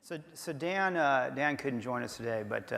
So Dan couldn't join us today, but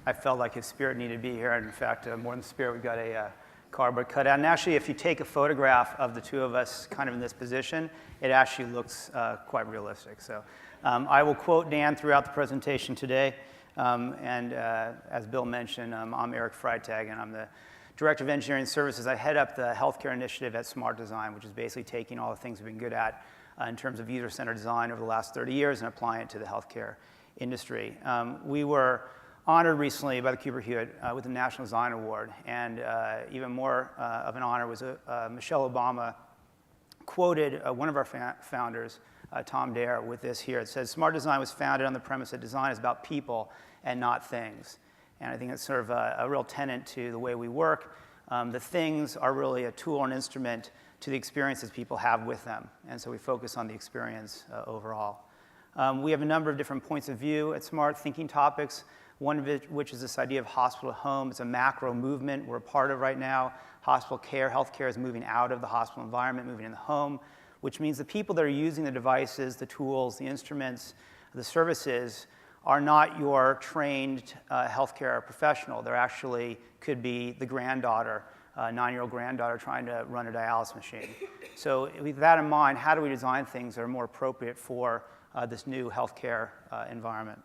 I felt like his spirit needed to be here. And in fact, more than the spirit, we've got a cardboard cutout. And actually, if you take a photograph of the two of us kind of in this position, it actually looks quite realistic. So I will quote Dan throughout the presentation today. As Bill mentioned, I'm Eric Freitag, and I'm the Director of Engineering Services. I head up the healthcare initiative at Smart Design, which is basically taking all the things we've been good at in terms of user-centered design over the last 30 years and applying it to the healthcare industry. We were honored recently by the Cooper Hewitt with the National Design Award, and even more of an honor was Michelle Obama quoted one of our founders, Tom Dare, with this here. It says, "Smart Design was founded on the premise that design is about people and not things." And I think it's sort of a real tenet to the way we work. The things are really a tool and instrument to the experiences people have with them. And so we focus on the experience overall. We have a number of different points of view at Smart, thinking topics, one of which is this idea of hospital to home. It's a macro movement we're a part of right now. Hospital care, healthcare is moving out of the hospital environment, moving in the home, which means the people that are using the devices, the tools, the instruments, the services are not your trained healthcare professional. They're actually could be the granddaughter, 9-year-old granddaughter trying to run a dialysis machine. So with that in mind, how do we design things that are more appropriate for this new healthcare environment?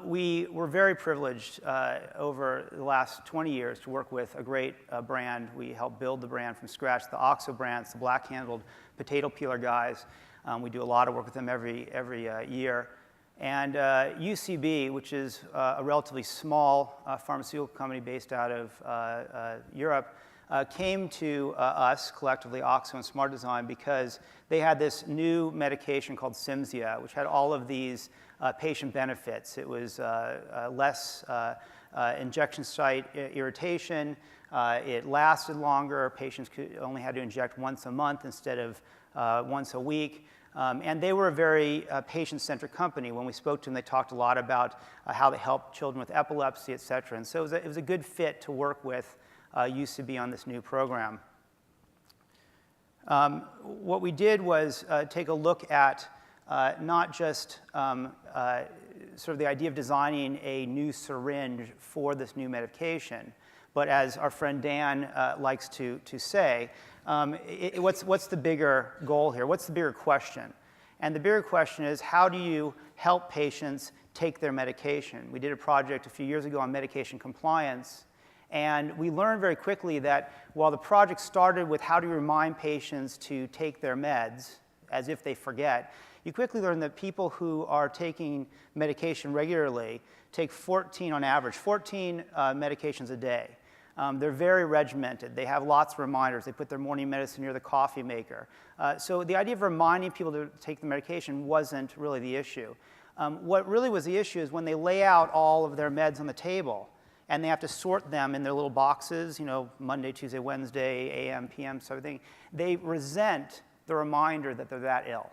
We were very privileged over the last 20 years to work with a great brand. We helped build the brand from scratch, the OXO brand. It's the black-handled potato peeler guys. We do a lot of work with them every year. And UCB, which is a relatively small pharmaceutical company based out of Europe, came to us, collectively, OXO and Smart Design, because they had this new medication called Cimzia, which had all of these patient benefits. It was less injection site irritation. It lasted longer. Patients only had to inject once a month instead of once a week. And they were a very patient-centric company. When we spoke to them, they talked a lot about how they help children with epilepsy, et cetera. And so it was a good fit to work with UCB on this new program. What we did was take a look at not just sort of the idea of designing a new syringe for this new medication, but as our friend Dan likes to say, what's the bigger goal here? What's the bigger question? And the bigger question is, how do you help patients take their medication? We did a project a few years ago on medication compliance, and we learned very quickly that while the project started with how do you remind patients to take their meds as if they forget, you quickly learn that people who are taking medication regularly take 14 on average, 14 medications a day. They're very regimented. They have lots of reminders. They put their morning medicine near the coffee maker. So the idea of reminding people to take the medication wasn't really the issue. What really was the issue is when they lay out all of their meds on the table and they have to sort them in their little boxes, you know, Monday, Tuesday, Wednesday, AM, PM, sort of thing, they resent the reminder that they're that ill.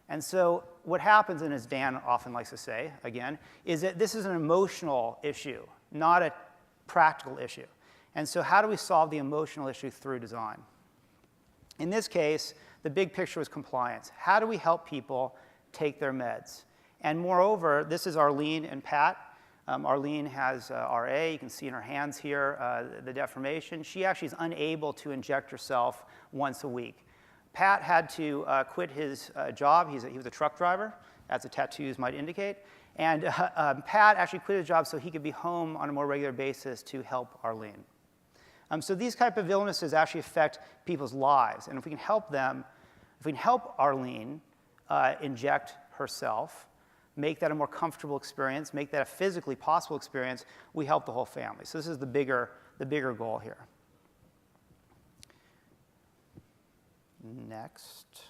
And so what happens, and as Dan often likes to say, again, is that this is an emotional issue, not a practical issue. And so how do we solve the emotional issue through design? In this case, the big picture was compliance. How do we help people take their meds? And moreover, this is Arlene and Pat. Arlene has RA. You can see in her hands here the deformation. She actually is unable to inject herself once a week. Pat had to quit his job. He was a truck driver, as the tattoos might indicate. And Pat actually quit his job so he could be home on a more regular basis to help Arlene. So these type of illnesses actually affect people's lives. And if we can help them, if we can help Arlene inject herself, make that a more comfortable experience, make that a physically possible experience, we help the whole family. So this is the bigger goal here. Next.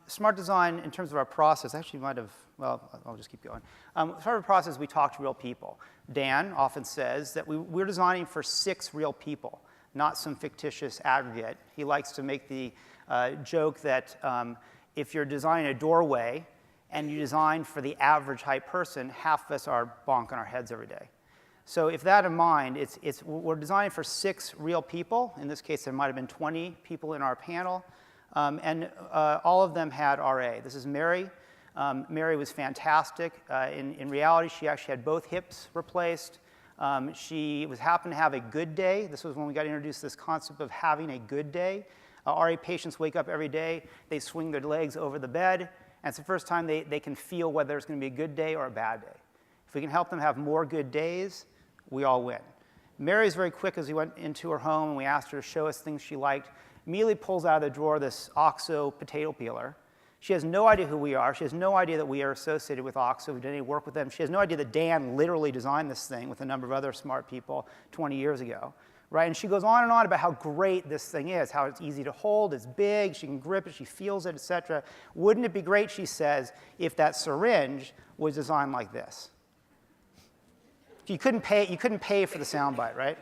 Smart Design, in terms of our process, actually might have, well, I'll just keep going. As part of our process, we talk to real people. Dan often says that we're designing for 6 real people, not some fictitious aggregate. He likes to make the joke that if you're designing a doorway and you design for the average height person, half of us are bonking our heads every day. So if that in mind, we're designing for 6 real people. In this case, there might have been 20 people in our panel. And all of them had RA. This is Mary. Mary was fantastic. In reality, she actually had both hips replaced. She happened to have a good day. This was when we got introduced to this concept of having a good day. RA patients wake up every day, they swing their legs over the bed, and it's the first time they can feel whether it's going to be a good day or a bad day. If we can help them have more good days, we all win. Mary was very quick as we went into her home and we asked her to show us things she liked. Immediately pulls out of the drawer this OXO potato peeler. She has no idea who we are. She has no idea that we are associated with OXO. We've done any work with them. She has no idea that Dan literally designed this thing with a number of other smart people 20 years ago. Right? And she goes on and on about how great this thing is, how it's easy to hold, it's big, she can grip it, she feels it, et cetera. Wouldn't it be great, she says, if that syringe was designed like this? You couldn't pay for the soundbite, right?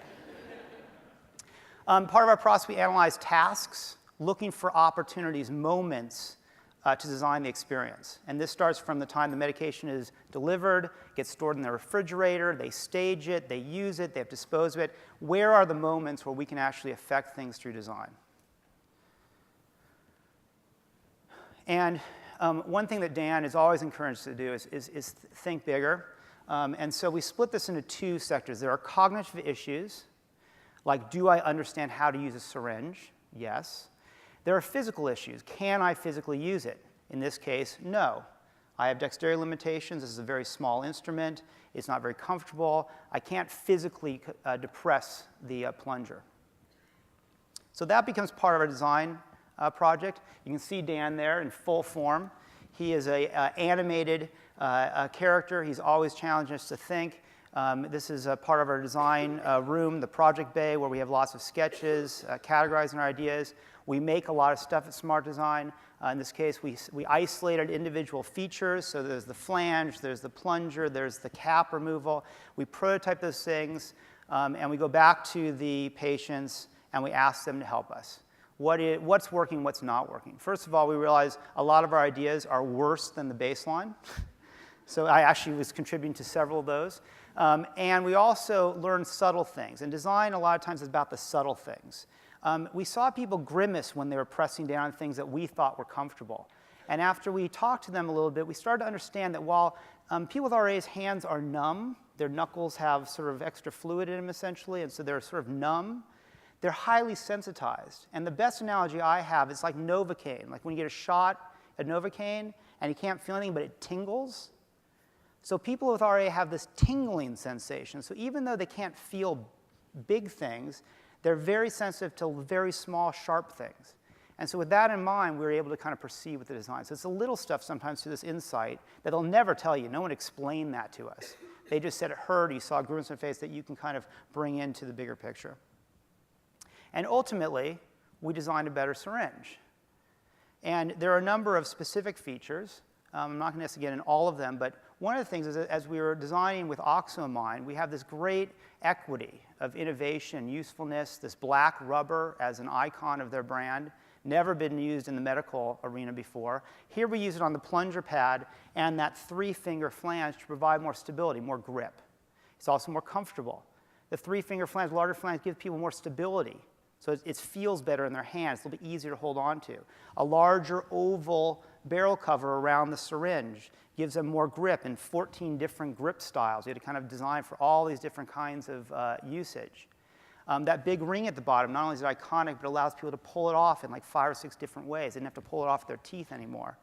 Part of our process, we analyze tasks, looking for opportunities, moments to design the experience. And this starts from the time the medication is delivered, gets stored in the refrigerator, they stage it, they use it, they have to dispose of it. Where are the moments where we can actually affect things through design? And one thing that Dan is always encouraged to do is think bigger. And so we split this into two sectors. There are cognitive issues, like do I understand how to use a syringe? Yes. There are physical issues. Can I physically use it? In this case, no. I have dexterity limitations. This is a very small instrument. It's not very comfortable. I can't physically depress the plunger. So that becomes part of our design project. You can see Dan there in full form. He is an animated character. He's always challenging us to think. This is a part of our design room, the project bay, where we have lots of sketches, categorizing our ideas. We make a lot of stuff at Smart Design. In this case, we isolated individual features. So there's the flange, there's the plunger, there's the cap removal. We prototype those things, and we go back to the patients, and we ask them to help us. What's working, what's not working? First of all, we realize a lot of our ideas are worse than the baseline. So I actually was contributing to several of those. And we also learn subtle things. And design, a lot of times, is about the subtle things. We saw people grimace when they were pressing down on things that we thought were comfortable. And after we talked to them a little bit, we started to understand that while people with RA's hands are numb, their knuckles have sort of extra fluid in them, essentially, and so they're sort of numb, they're highly sensitized. And the best analogy I have is like Novocaine. Like when you get a shot at Novocaine and you can't feel anything, but it tingles. So people with RA have this tingling sensation. So even though they can't feel big things, they're very sensitive to very small, sharp things. And so with that in mind, we were able to kind of proceed with the design. So it's the little stuff sometimes through this insight that they'll never tell you. No one explained that to us. They just said it hurt, you saw a grimace on their face that you can kind of bring into the bigger picture. And ultimately, we designed a better syringe. And there are a number of specific features. I'm not going to get in all of them, but one of the things is that as we were designing with OXO in mind, we have this great equity of innovation, usefulness, this black rubber as an icon of their brand, never been used in the medical arena before. Here we use it on the plunger pad and that 3-finger flange to provide more stability, more grip. It's also more comfortable. The 3-finger flange, larger flange, gives people more stability. So it feels better in their hands. It's a little bit easier to hold on to. A larger oval barrel cover around the syringe gives them more grip in 14 different grip styles. We had to kind of design for all these different kinds of usage. That big ring at the bottom, not only is it iconic, but it allows people to pull it off in like 5 or 6 different ways. They didn't have to pull it off with their teeth anymore.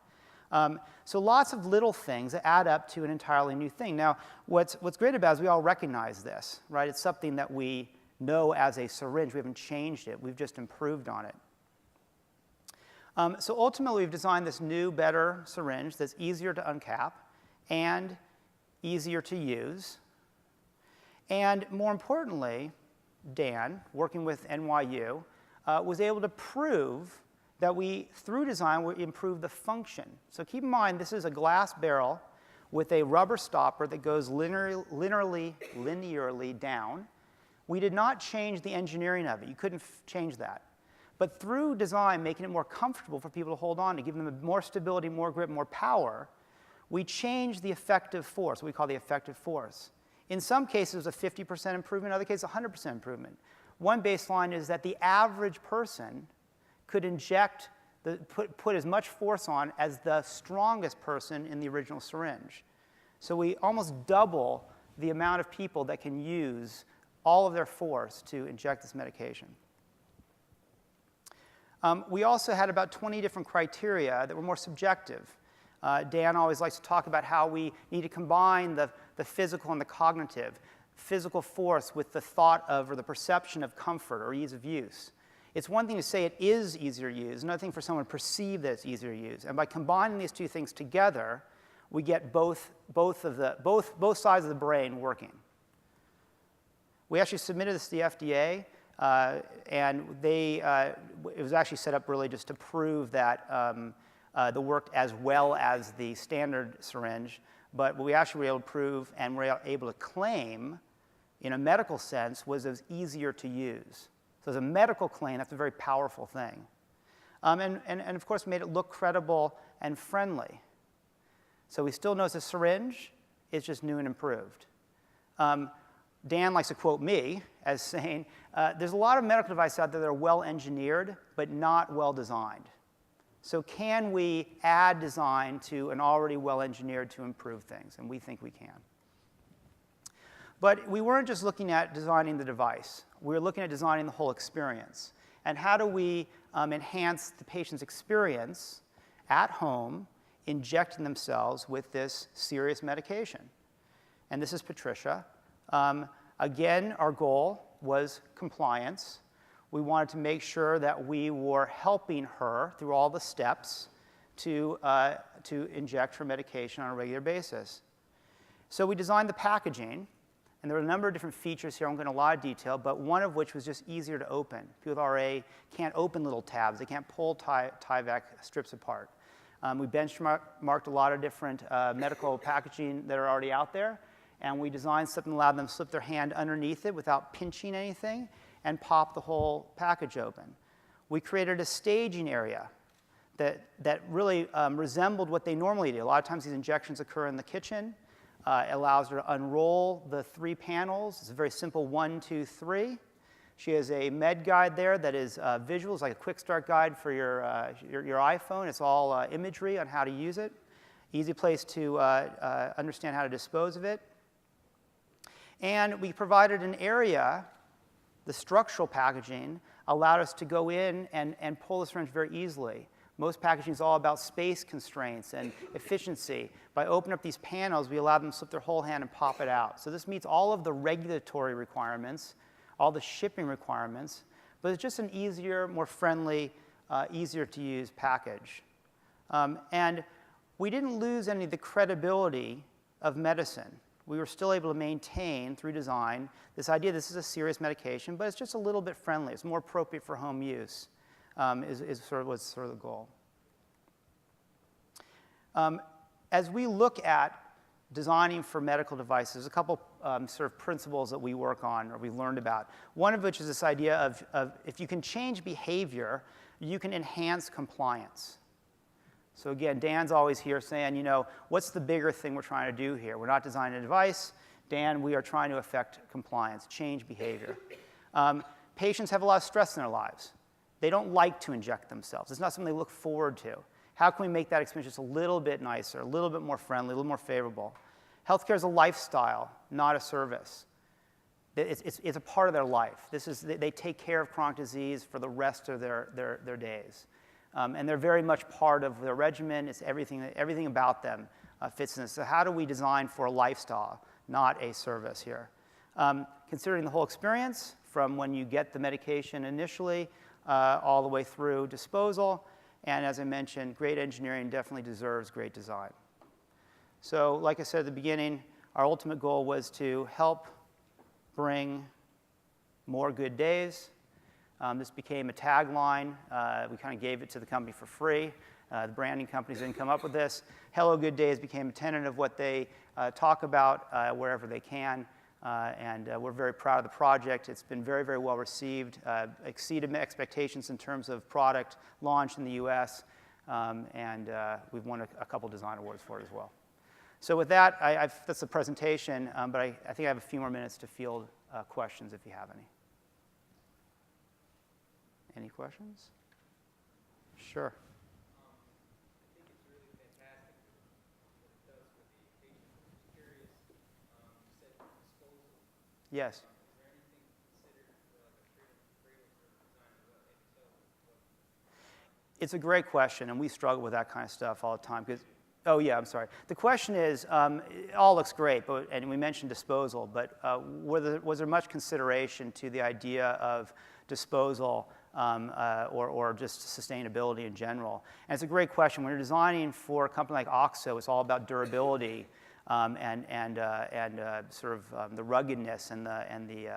So lots of little things that add up to an entirely new thing. Now, what's great about it is we all recognize this, right? It's something that we know as a syringe. We haven't changed it. We've just improved on it. So ultimately, we've designed this new, better syringe that's easier to uncap and easier to use. And more importantly, Dan, working with NYU, was able to prove that we, through design, we improve the function. So keep in mind, this is a glass barrel with a rubber stopper that goes linearly down. We did not change the engineering of it. You couldn't change that. But through design, making it more comfortable for people to hold on to, give them more stability, more grip, more power, we changed the effective force, what we call the effective force. In some cases, a 50% improvement, in other cases, 100% improvement. One baseline is that the average person could inject put as much force on as the strongest person in the original syringe. So we almost double the amount of people that can use all of their force to inject this medication. We also had about 20 different criteria that were more subjective. Dan always likes to talk about how we need to combine the physical and the cognitive, physical force with the thought of or the perception of comfort or ease of use. It's one thing to say it is easier to use, another thing for someone to perceive that it's easier to use. And by combining these two things together, we get both sides of the brain working. We actually submitted this to the FDA, and it was actually set up really just to prove that the worked as well as the standard syringe. But what we actually were able to prove and were able to claim in a medical sense was it was easier to use. So as a medical claim, that's a very powerful thing. And of course, made it look credible and friendly. So we still know it's a syringe, it's just new and improved. Dan likes to quote me as saying, there's a lot of medical devices out there that are well engineered, but not well designed. So can we add design to an already well engineered to improve things? And we think we can. But we weren't just looking at designing the device. We were looking at designing the whole experience. And how do we enhance the patient's experience at home injecting themselves with this serious medication? And this is Patricia. Again, our goal was compliance. We wanted to make sure that we were helping her through all the steps to inject her medication on a regular basis. So we designed the packaging, and there were a number of different features here. I won't go into a lot of detail, but one of which was just easier to open. People with RA can't open little tabs. They can't pull Tyvek strips apart. We benchmarked a lot of different medical packaging that are already out there, and we designed something that allowed them to slip their hand underneath it without pinching anything and pop the whole package open. We created a staging area that really resembled what they normally do. A lot of times these injections occur in the kitchen. It allows her to unroll the 3 panels. It's a very simple 1, 2, 3. She has a med guide there that is visual. It's like a quick start guide for your iPhone. It's all imagery on how to use it. Easy place to understand how to dispose of it. And we provided an area. The structural packaging allowed us to go in and pull the syringe very easily. Most packaging is all about space constraints and efficiency. By opening up these panels, we allow them to slip their whole hand and pop it out. So this meets all of the regulatory requirements, all the shipping requirements, but it's just an easier, more friendly, easier to use package. And we didn't lose any of the credibility of medicine. We were still able to maintain, through design, this idea this is a serious medication, but it's just a little bit friendly. It's more appropriate for home use, was sort of the goal. As we look at designing for medical devices, a couple sort of principles that we work on or we learned about. One of which is this idea of if you can change behavior, you can enhance compliance. So again, Dan's always here saying, you know, what's the bigger thing we're trying to do here? We're not designing a device. Dan, we are trying to affect compliance, change behavior. Patients have a lot of stress in their lives. They don't like to inject themselves. It's not something they look forward to. How can we make that experience just a little bit nicer, a little bit more friendly, a little more favorable? Healthcare is a lifestyle, not a service. It's a part of their life. They take care of chronic disease for the rest of their days. And they're very much part of their regimen. It's everything about them fits in this. So how do we design for a lifestyle, not a service here? Considering the whole experience, from when you get the medication initially all the way through disposal. And as I mentioned, great engineering definitely deserves great design. So like I said at the beginning, our ultimate goal was to help bring more good days. This became a tagline. We kind of gave it to the company for free. The branding companies didn't come up with this. Hello Good Days became a tenet of what they talk about wherever they can. And we're very proud of the project. It's been very, very well received, exceeded expectations in terms of product launch in the US. And we've won a couple design awards for it as well. So with that, that's the presentation. But I think I have a few more minutes to field questions if you have any. Any questions? Sure. Yes. It's a great question, and we struggle with that kind of stuff all the time. Because, oh yeah, I'm sorry. The question is, it all looks great, and we mentioned disposal, but was there much consideration to the idea of disposal or just sustainability in general? And it's a great question. When you're designing for a company like OXO, it's all about durability and sort of the ruggedness and the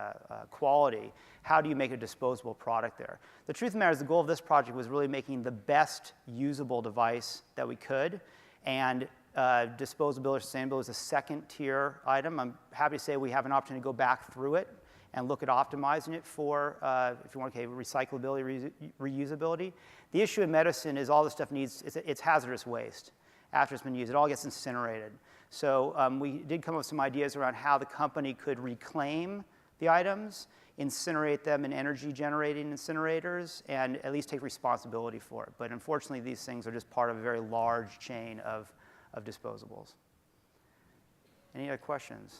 quality. How do you make a disposable product there? The truth of the matter is the goal of this project was really making the best usable device that we could, and disposability or sustainability is a second-tier item. I'm happy to say we have an opportunity to go back through it and look at optimizing it for, if you want, okay, recyclability, reusability. The issue in medicine is all this stuff needs, it's hazardous waste. After it's been used, it all gets incinerated. So we did come up with some ideas around how the company could reclaim the items, incinerate them in energy-generating incinerators, and at least take responsibility for it. But unfortunately, these things are just part of a very large chain of disposables. Any other questions?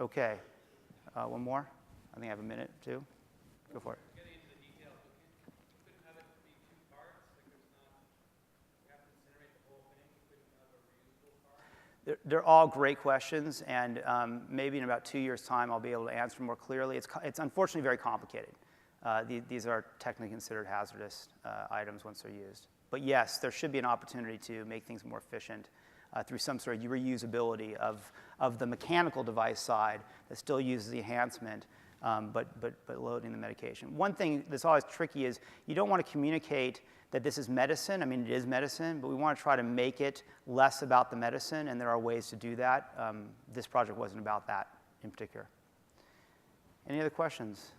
Okay. One more? I think I have a minute, too. Go for it. They're all great questions, and maybe in about 2 years' time, I'll be able to answer more clearly. It's unfortunately very complicated. These are technically considered hazardous items once they're used. But yes, there should be an opportunity to make things more efficient through some sort of reusability of the mechanical device side that still uses the enhancement, but loading the medication. One thing that's always tricky is you don't want to communicate that this is medicine. I mean, it is medicine, but we want to try to make it less about the medicine, and there are ways to do that. This project wasn't about that in particular. Any other questions?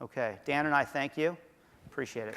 Okay, Dan and I thank you. Appreciate it.